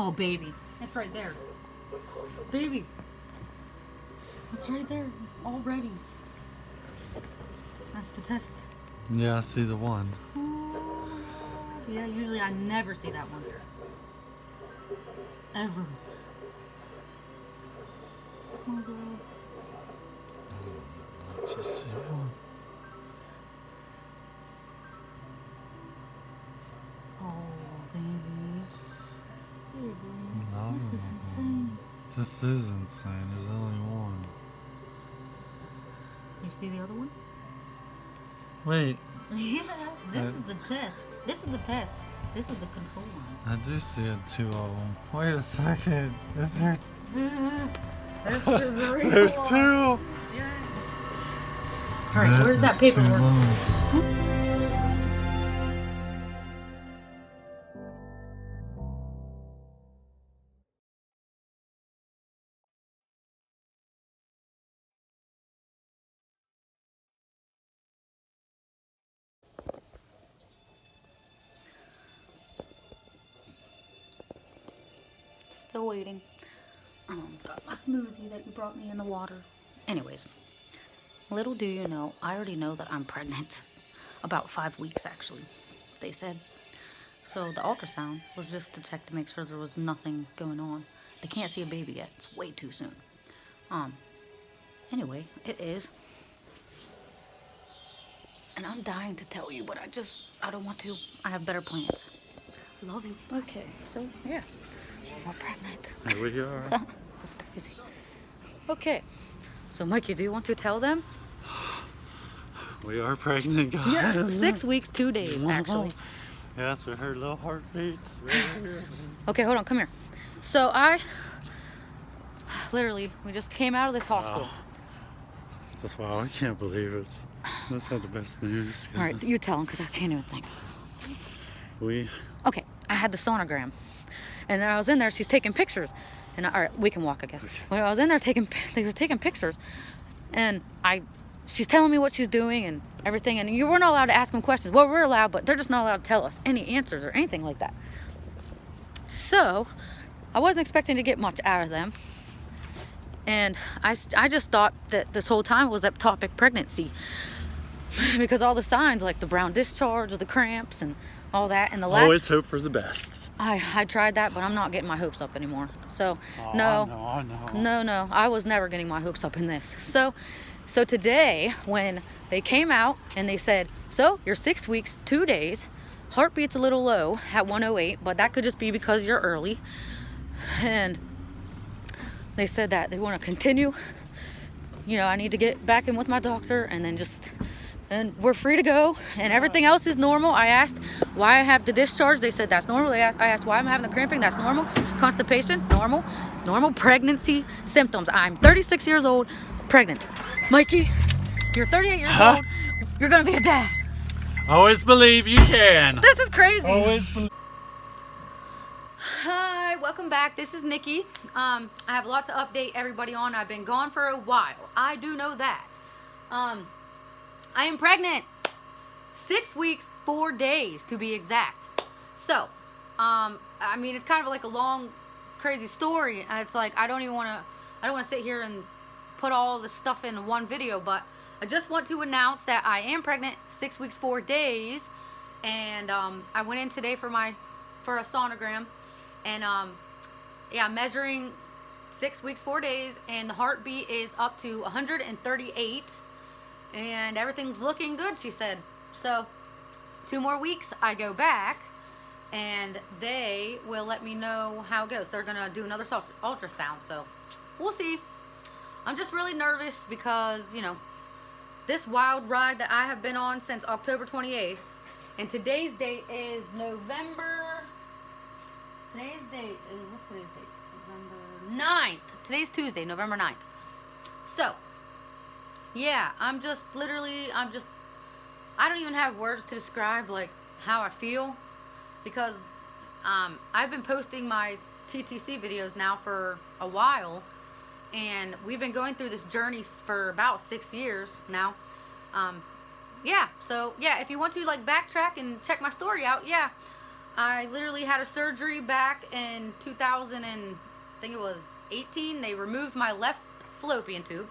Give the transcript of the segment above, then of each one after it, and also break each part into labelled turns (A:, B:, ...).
A: Oh, baby. It's right there. Baby. It's right there. Already. That's the test.
B: Yeah, I see the one.
A: Oh, yeah, usually I never see that one. Ever. Oh, God.
B: Let's just see one.
A: Oh, baby. Baby.
B: No.
A: This is insane.
B: This is insane. There's only one.
A: You see the other one?
B: Wait.
A: Yeah, this is the test. This is the test. This is the control one.
B: I do see two of them. Wait a second. Is there?
A: This is the real
B: There's
A: one.
B: two.
A: Yeah. All right, where's that paperwork? Still waiting. Got my smoothie that you brought me in the water. Anyways, little do you know, I already know that I'm pregnant. About 5 weeks, actually, they said. So the ultrasound was just to check to make sure there was nothing going on. They can't see a baby yet. It's way too soon. Anyway, it is. And I'm dying to tell you, but I don't want to. I have better plans. Love you. Okay, so yes, we're pregnant.
B: Here we are.
A: That's crazy. Okay, so Mikey, do you want to tell them?
B: We are pregnant, guys.
A: Yes, 6 weeks, 2 days, actually.
B: Yeah, so her little heart beats right here.
A: Okay, hold on, come here. So we just came out of this hospital.
B: Wow. That's wow, I can't believe it. Let's have the best news. Guys.
A: All right, you tell them because I can't even think. Okay, I had the sonogram, and I was in there. She's taking pictures, and all right, we can walk, I guess.
B: Okay.
A: When I was in there they were taking pictures, and she's telling me what she's doing and everything. And you weren't allowed to ask them questions. Well, we're allowed, but they're just not allowed to tell us any answers or anything like that. So I wasn't expecting to get much out of them, and I just thought that this whole time was ectopic pregnancy because all the signs like the brown discharge, the cramps, and all that. And the last
B: always hope for the best.
A: I tried that, but I'm not getting my hopes up anymore. So
B: No.
A: I was never getting my hopes up in this. So today, when they came out and they said, so you're 6 weeks, 2 days, heartbeat's a little low at 108, but that could just be because you're early. And they said that they want to continue. You know, I need to get back in with my doctor and we're free to go, and everything else is normal. I asked why I have the discharge. They said that's normal. I asked why I'm having the cramping. That's normal. Constipation, normal. Normal pregnancy symptoms. I'm 36 years old, pregnant. Mikey, you're 38 years old. You're gonna be a dad.
B: Always believe you can.
A: This is crazy.
B: Always believe.
A: Hi, welcome back. This is Nikki. I have a lot to update everybody on. I've been gone for a while. I do know that. I am pregnant. 6 weeks, 4 days to be exact. So, I mean, it's kind of like a long, crazy story. It's like I don't want to sit here and put all this stuff in one video, but I just want to announce that I am pregnant, 6 weeks, 4 days, and I went in today for a sonogram, and yeah, I'm measuring 6 weeks, 4 days, and the heartbeat is up to 138. And everything's looking good, she said. So 2 more weeks, I go back, and they will let me know how it goes. They're gonna do another ultrasound, so we'll see. I'm just really nervous because, you know, this wild ride that I have been on since October 28th, and today's date is November. Today's date is, what's today's date? November 9th. Today's Tuesday, November 9th. So yeah, I don't even have words to describe like how I feel, because I've been posting my TTC videos now for a while, and we've been going through this journey for about 6 years now. Yeah, so yeah, if you want to like backtrack and check my story out, yeah, I literally had a surgery back in 2000 and I think it was 18. They removed my left fallopian tube,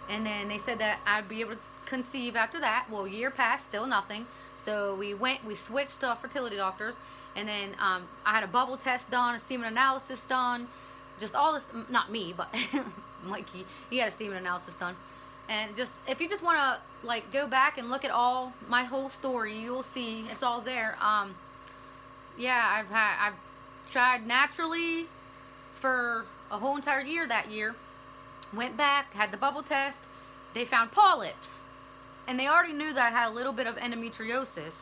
A: and then they said that I'd be able to conceive after that. Well, a year passed, still nothing. So we switched to fertility doctors, and then I had a bubble test done, a semen analysis done, just all this. Not me, but Mikey. He had a semen analysis done. And just, if you just want to like go back and look at all my whole story, you'll see it's all there. Yeah, I've tried naturally for a whole entire year that year. Went back, had the bubble test. They found polyps, and they already knew that I had a little bit of endometriosis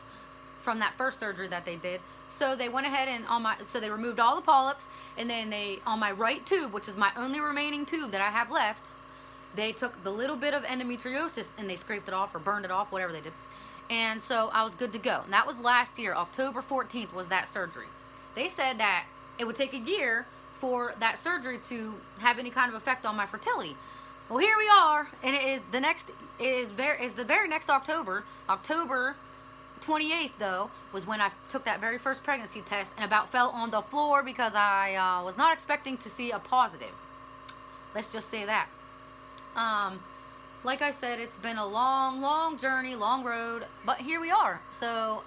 A: from that first surgery that they did. So they went ahead and so they removed all the polyps, and then on my right tube, which is my only remaining tube that I have left, they took the little bit of endometriosis and they scraped it off or burned it off, whatever they did. And so I was good to go. And that was last year. October 14th was that surgery. They said that it would take a year for that surgery to have any kind of effect on my fertility. Well, here we are, and it's the very next October. October 28th, though, was when I took that very first pregnancy test and about fell on the floor because I was not expecting to see a positive. Let's just say that. Like I said, it's been a long, long journey, long road, but here we are. So,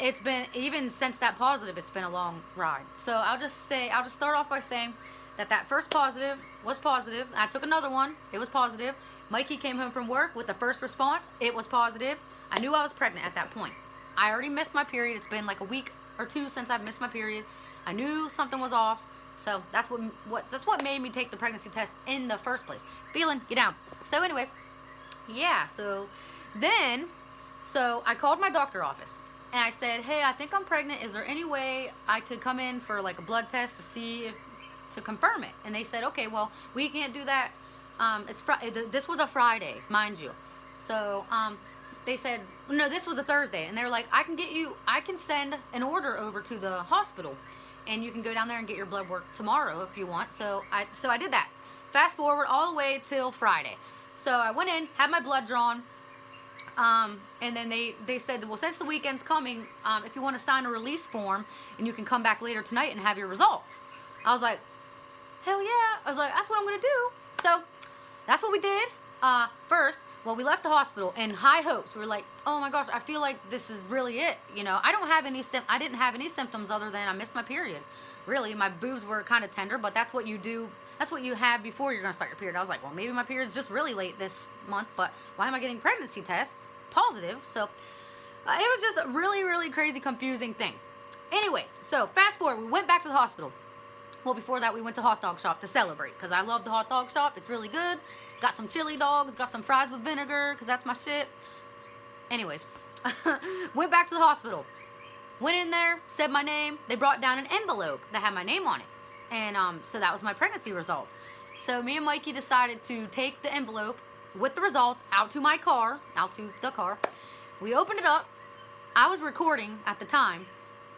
A: it's been, even since that positive, it's been a long ride. So I'll just start off by saying that first positive was positive. I took another one. It was positive. Mikey came home from work with the first response. It was positive. I knew I was pregnant at that point. I already missed my period. It's been like a week or two since I've missed my period. I knew something was off. So that's what made me take the pregnancy test in the first place. Feeling, get down. So anyway, yeah. So I called my doctor office and I said, hey, I think I'm pregnant. Is there any way I could come in for like a blood test to confirm it? And they said, okay, well, we can't do that. This was a Friday, mind you. So they said, no, this was a Thursday, and they were like, I can send an order over to the hospital, and you can go down there and get your blood work tomorrow if you want. So I did that. Fast forward all the way till Friday. So I went in, had my blood drawn, and then they said, well, since the weekend's coming, if you want to sign a release form, and you can come back later tonight and have your results. I was like, hell yeah. I was like, that's what I'm going to do. So that's what we did. First, well, we left the hospital in high hopes. We were like, oh my gosh, I feel like this is really it. You know, I didn't have any symptoms other than I missed my period. Really, my boobs were kind of tender, but that's what you do. That's what you have before you're going to start your period. I was like, well, maybe my period's just really late this month, but why am I getting pregnancy tests positive? So it was just a really, really crazy, confusing thing. Anyways, so fast forward, we went back to the hospital. Well, before that, we went to Hot Dog Shop to celebrate because I love the Hot Dog Shop. It's really good. Got some chili dogs, got some fries with vinegar because that's my shit. Anyways, went back to the hospital. Went in there, said my name. They brought down an envelope that had my name on it. And so that was my pregnancy results. So me and Mikey decided to take the envelope with the results out to the car. We opened it up. I was recording at the time.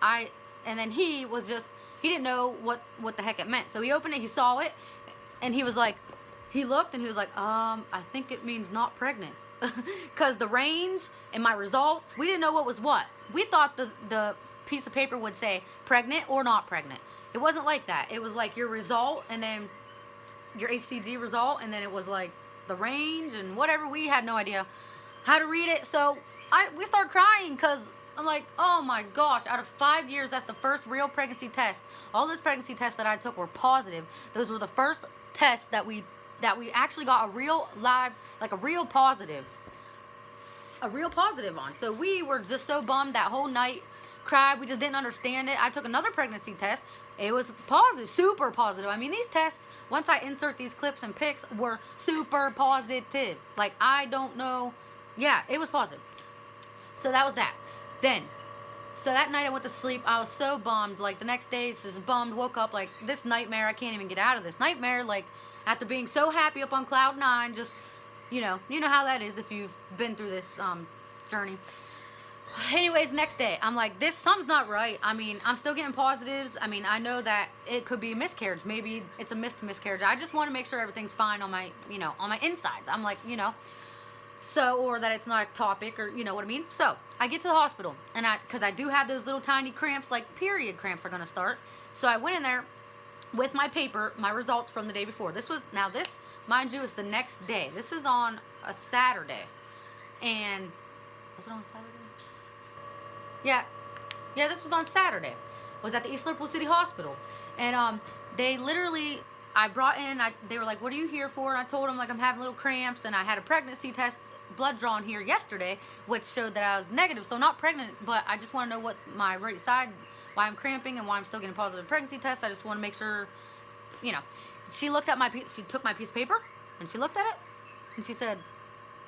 A: And then he didn't know what the heck it meant. So he opened it, he saw it, and he was like, he looked and he was like, I think it means not pregnant. Because the range and my results, we didn't know what was what. We thought the piece of paper would say pregnant or not pregnant. It wasn't like that. It was like your result and then your HCG result, and then it was like the range and whatever. We had no idea how to read it. So we started crying because I'm like, oh my gosh, out of 5 years, that's the first real pregnancy test. All those pregnancy tests that I took were positive. Those were the first tests that we actually got a real positive on. So we were just so bummed that whole night, cried. We just didn't understand it. I took another pregnancy test. It was positive, super positive. I mean, these tests, once I insert these clips and pics, were super positive. Like, I don't know. Yeah, it was positive. So that was that. So that night I went to sleep. I was so bummed. Like, the next day, just bummed. Woke up like this nightmare. I can't even get out of this nightmare. Like, after being so happy up on cloud 9, just, you know how that is if you've been through this journey. Anyways, next day, I'm like, something's not right. I mean, I'm still getting positives. I mean, I know that it could be a miscarriage. Maybe it's a miscarriage. I just want to make sure everything's fine on my, on my insides. I'm like, So, or that it's not ectopic, or you know what I mean. So I get to the hospital, and because I do have those little tiny cramps, like period cramps are gonna start. So I went in there with my paper, my results from the day before. This, mind you, is the next day. This is on a Saturday, and was it on Saturday? Yeah, this was on Saturday. I was at the East Liverpool City Hospital, and they literally, I brought in, they were like, what are you here for? And I told them, like, I'm having little cramps, and I had a pregnancy test, blood drawn here yesterday, which showed that I was negative, so not pregnant, but I just want to know what my right side, why I'm cramping, and why I'm still getting positive pregnancy tests. I just want to make sure, you know. She looked at she took my piece of paper, and she looked at it, and she said,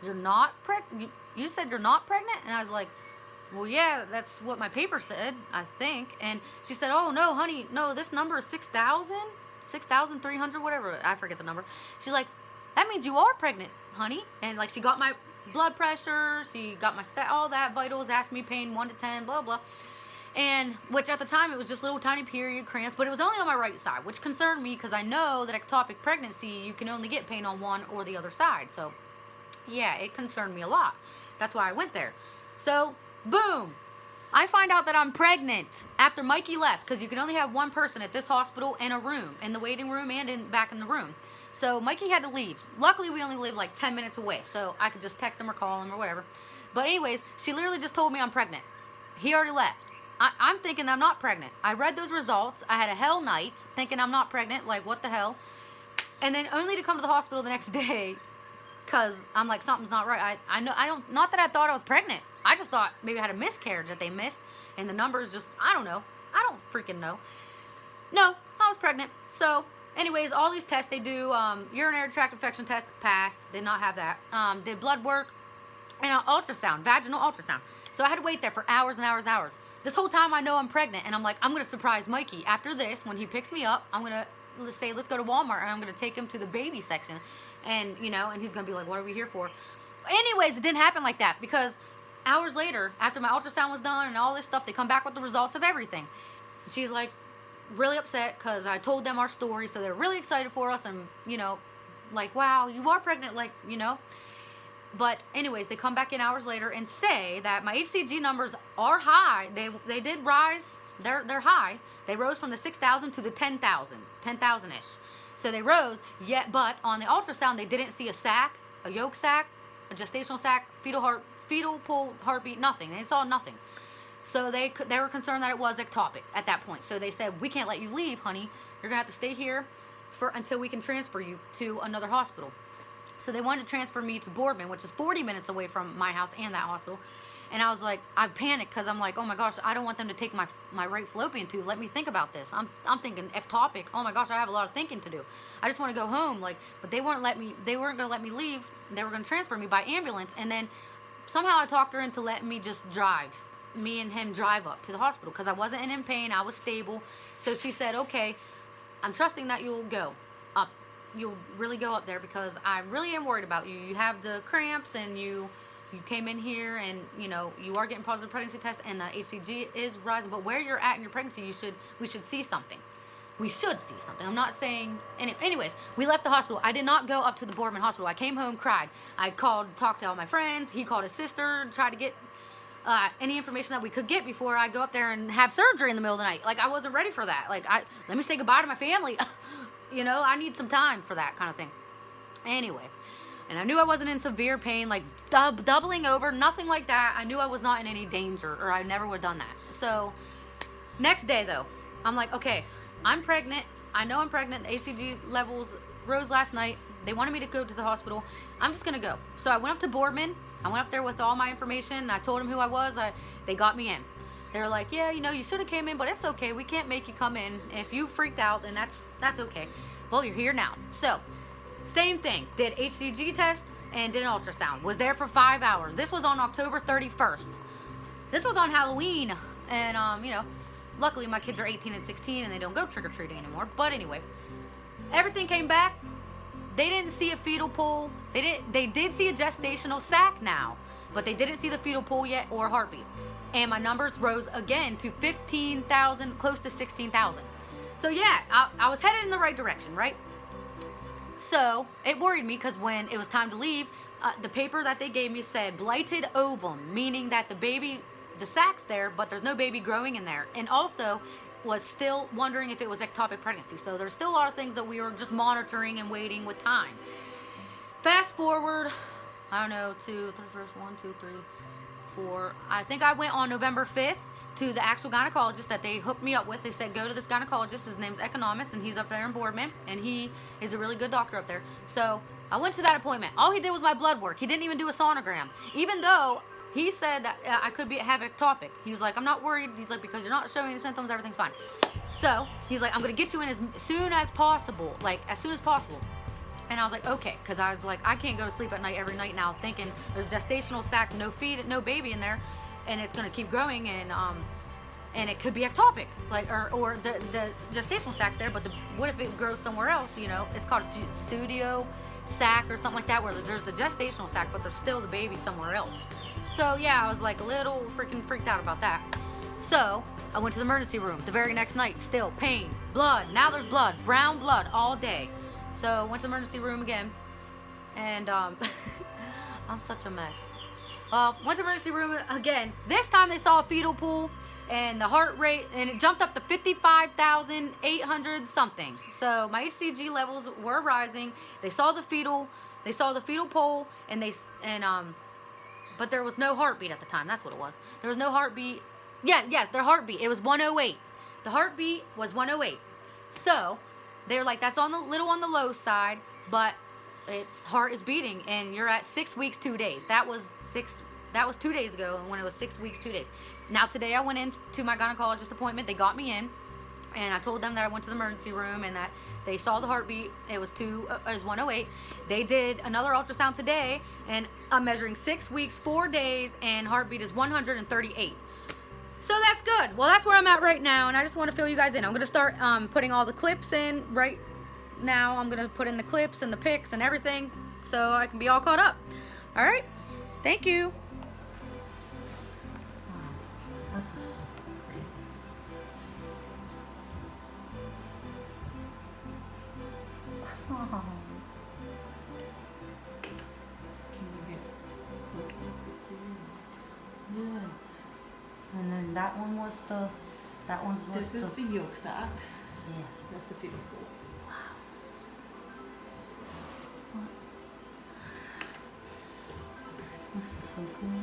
A: you're not pregnant? You said you're not pregnant? And I was like, well, yeah, that's what my paper said, I think. And she said, oh, no, honey, no, this number is 6,300, whatever. I forget the number. She's like, that means you are pregnant, honey. And, like, she got my blood pressure. She got my all that, vitals, asked me pain 1 to 10, blah, blah. And, which at the time, it was just little tiny period cramps. But it was only on my right side, which concerned me because I know that ectopic pregnancy, you can only get pain on one or the other side. So, yeah, it concerned me a lot. That's why I went there. So, boom, I find out that I'm pregnant after Mikey left, because you can only have one person at this hospital in a room, in the waiting room and back in the room. So Mikey had to leave. Luckily, we only live like 10 minutes away, so I could just text him or call him or whatever. But anyways, she literally just told me I'm pregnant. He already left. I'm thinking I'm not pregnant. I read those results. I had a hell night thinking I'm not pregnant, like what the hell. And then only to come to the hospital the next day, because I'm like, something's not right. Not that I thought I was pregnant. I just thought maybe I had a miscarriage that they missed, and the numbers just, I don't know. I don't freaking know. No, I was pregnant. So, anyways, all these tests they do, urinary tract infection test, passed. Did not have that. Did blood work, and an ultrasound, vaginal ultrasound. So I had to wait there for hours and hours and hours. This whole time I know I'm pregnant, and I'm like, I'm going to surprise Mikey. After this, when he picks me up, I'm going to, let's go to Walmart, and I'm going to take him to the baby section. And, you know, and he's going to be like, what are we here for? Anyways, it didn't happen like that, because hours later, after my ultrasound was done and all this stuff, they come back with the results of everything. She's like really upset because I told them our story, so they're really excited for us, and, you know, like, wow, you are pregnant, like, you know. But anyways, they come back in hours later and say that my HCG numbers are high. They did rise. They're high. They rose from the 6,000 to the 10,000-ish. So they rose, but on the ultrasound, they didn't see a sac, a yolk sac, a gestational sac, fetal pull, heartbeat, nothing. They saw nothing. So they were concerned that it was ectopic at that point. So they said, we can't let you leave, honey. You're going to have to stay here until we can transfer you to another hospital. So they wanted to transfer me to Boardman, which is 40 minutes away from my house and that hospital. And I was like, I panicked because I'm like, oh my gosh, I don't want them to take my right fallopian tube. Let me think about this. I'm thinking ectopic. Oh my gosh, I have a lot of thinking to do. I just want to go home. Like, but they weren't going to let me leave. They were going to transfer me by ambulance. And then somehow I talked her into letting me just drive. Me and him drive up to the hospital because I wasn't in pain. I was stable. So she said, okay, I'm trusting that you'll go up. You'll really go up there because I really am worried about you. You have the cramps, and you came in here, and you know you are getting positive pregnancy tests, and the HCG is rising. But where you're at in your pregnancy, we should see something. We should see something. I'm not saying. Anyways, we left the hospital. I did not go up to the Boardman Hospital. I came home, cried. I called, talked to all my friends. He called his sister, tried to get any information that we could get before I go up there and have surgery in the middle of the night. Like, I wasn't ready for that. Like, let me say goodbye to my family. You know, I need some time for that kind of thing. Anyway, and I knew I wasn't in severe pain, like doubling over, nothing like that. I knew I was not in any danger, or I never would have done that. So, next day though, I'm like, okay, I'm pregnant. I know I'm pregnant. The HCG levels rose last night. They wanted me to go to the hospital. I'm just going to go. So I went up to Boardman. I went up there with all my information. I told them who I was. They got me in. They were like, yeah, you know, you should have came in, but it's okay. We can't make you come in. If you freaked out, then that's okay. Well, you're here now. So, same thing. Did HCG test and did an ultrasound. Was there for 5 hours. This was on October 31st. This was on Halloween. And, you know, luckily my kids are 18 and 16 and they don't go trick-or-treating anymore. But anyway, everything came back. They didn't see a fetal pull. They did see a gestational sac now, but they didn't see the fetal pull yet or heartbeat. And my numbers rose again to 15,000, close to 16,000. So yeah, I was headed in the right direction, right? So it worried me because when it was time to leave, the paper that they gave me said blighted ovum, meaning that the sac's there, but there's no baby growing in there. And also was still wondering if it was ectopic pregnancy. So there's still a lot of things that we were just monitoring and waiting with time. Fast forward, I don't know, 1, 2, 3, 4. I think I went on November 5th to the actual gynecologist that they hooked me up with. They said, go to this gynecologist. His name's Economist, and he's up there in Boardman, and he is a really good doctor up there. So I went to that appointment. All he did was my blood work. He didn't even do a sonogram, even though he said that I could have ectopic. He was like, I'm not worried. He's like, because you're not showing any symptoms, everything's fine. So he's like, I'm going to get you in as soon as possible, like as soon as possible. And I was like, okay, because I was like, I can't go to sleep at night every night now thinking there's gestational sac, no feed, no baby in there, and it's going to keep growing, and it could be ectopic, like, or the gestational sac's there, but what if it grows somewhere else? You know, it's called a pseudo sac or something like that, where there's the gestational sac, but there's still the baby somewhere else. So yeah, I was like a little freaking freaked out about that. So I went to the emergency room the very next night. Still pain, blood. Now there's blood, brown blood all day. So went to the emergency room again, and I'm such a mess. Went to the emergency room again. This time they saw a fetal pool, and the heart rate, and it jumped up to 55,800 something. So my HCG levels were rising. They saw the fetal pole, but there was no heartbeat at the time. That's what it was. There was no heartbeat. Yeah, their heartbeat. It was 108. The heartbeat was 108. So they were like, that's on the low side, but its heart is beating, and you're at 6 weeks 2 days. That was 2 days ago, when it was 6 weeks 2 days. Now today I went into my gynecologist appointment. They got me in, and I told them that I went to the emergency room and that they saw the heartbeat. It was 108. They did another ultrasound today, and I'm measuring 6 weeks 4 days, and heartbeat is 138. So that's good. Well, that's where I'm at right now, and I just want to fill you guys in. I'm going to start putting all the clips in right now. I'm going to put in the clips and the pics and everything so I can be all caught up. All right? Thank you. Wow, this is crazy. Can you get close enough to see it? Yeah. And then that one's
C: This is the yolk sac.
A: Yeah.
C: That's the fetal pool.
A: Wow. This is so cool.